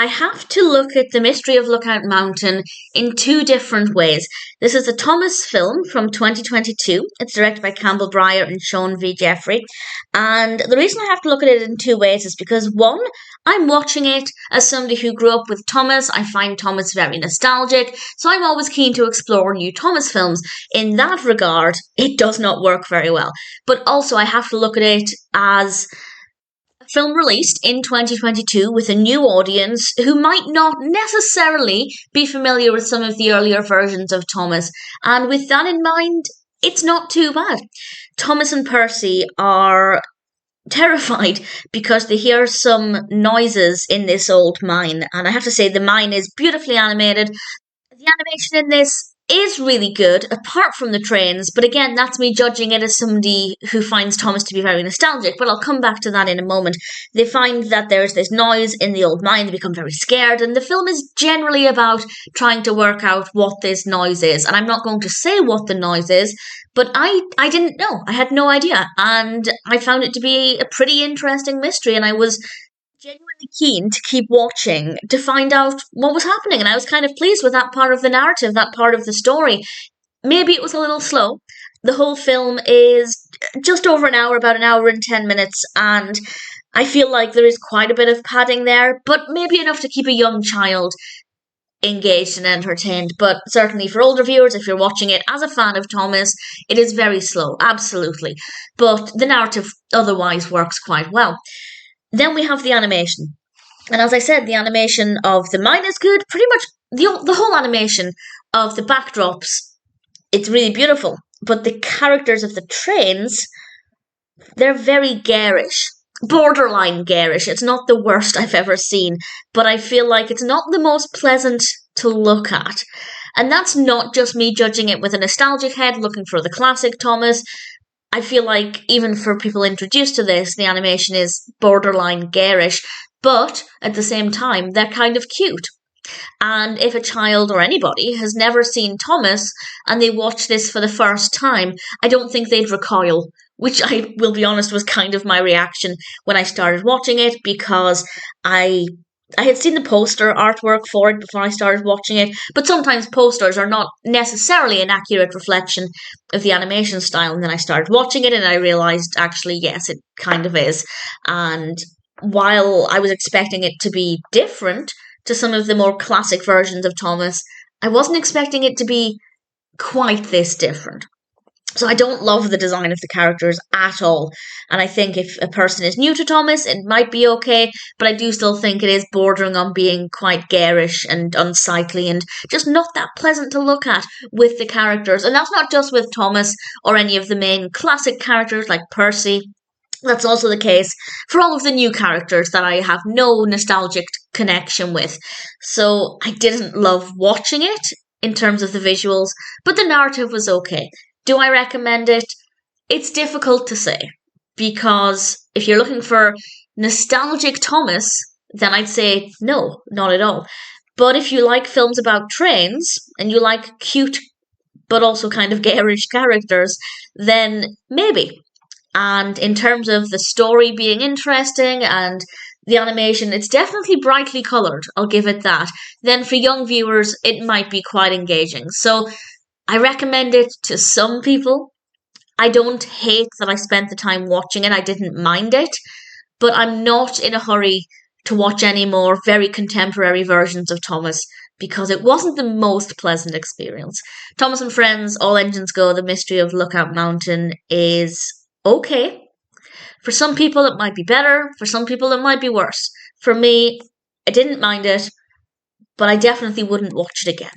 I have to look at The Mystery of Lookout Mountain in two different ways. This is a Thomas film from 2022. It's directed by Campbell Breyer and Sean V. Jeffrey. And the reason I have to look at it in two ways is because, one, I'm watching it as somebody who grew up with Thomas. I find Thomas very nostalgic, so I'm always keen to explore new Thomas films. In that regard, it does not work very well. But also, I have to look at it as film released in 2022 with a new audience who might not necessarily be familiar with some of the earlier versions of Thomas. And with that in mind, it's not too bad. Thomas and Percy are terrified because they hear some noises in this old mine. And I have to say, the mine is beautifully animated. The animation in this is really good, apart from the trains, but again, that's me judging it as somebody who finds Thomas to be very nostalgic, but I'll come back to that in a moment. They find that there's this noise in the old mine, they become very scared, and the film is generally about trying to work out what this noise is, and I'm not going to say what the noise is, but I didn't know. I had no idea, and I found it to be a pretty interesting mystery, and I was genuinely keen to keep watching to find out what was happening, and I was kind of pleased with that part of the narrative, that part of the story. Maybe it was a little slow. The whole film is just over an hour, about an hour and 10 minutes, and I feel like there is quite a bit of padding there, but maybe enough to keep a young child engaged and entertained. But certainly for older viewers, if you're watching it as a fan of Thomas, it is very slow, absolutely. But the narrative otherwise works quite well. Then we have the animation. And as I said, the animation of the mine is good. Pretty much the whole animation of the backdrops, it's really beautiful. But the characters of the trains, they're very garish. Borderline garish. It's not the worst I've ever seen. But I feel like it's not the most pleasant to look at. And that's not just me judging it with a nostalgic head, looking for the classic Thomas. I feel like even for people introduced to this, the animation is borderline garish, but at the same time, they're kind of cute. And if a child or anybody has never seen Thomas and they watch this for the first time, I don't think they'd recoil, which I will be honest was kind of my reaction when I started watching it, because I had seen the poster artwork for it before I started watching it, but sometimes posters are not necessarily an accurate reflection of the animation style, and then I started watching it and I realised, actually, yes, it kind of is. And while I was expecting it to be different to some of the more classic versions of Thomas, I wasn't expecting it to be quite this different. So I don't love the design of the characters at all. And I think if a person is new to Thomas, it might be okay, but I do still think it is bordering on being quite garish and unsightly and just not that pleasant to look at with the characters. And that's not just with Thomas or any of the main classic characters like Percy. That's also the case for all of the new characters that I have no nostalgic connection with. So I didn't love watching it in terms of the visuals, but the narrative was okay. Do I recommend it? It's difficult to say, because if you're looking for nostalgic Thomas, then I'd say no, not at all. But if you like films about trains, and you like cute but also kind of garish characters, then maybe. And in terms of the story being interesting and the animation, it's definitely brightly coloured, I'll give it that. Then for young viewers, it might be quite engaging. So I recommend it to some people. I don't hate that I spent the time watching it. I didn't mind it. But I'm not in a hurry to watch any more very contemporary versions of Thomas, because it wasn't the most pleasant experience. Thomas and Friends, All Engines Go, The Mystery of Lookout Mountain is okay. For some people it might be better. For some people it might be worse. For me, I didn't mind it, but I definitely wouldn't watch it again.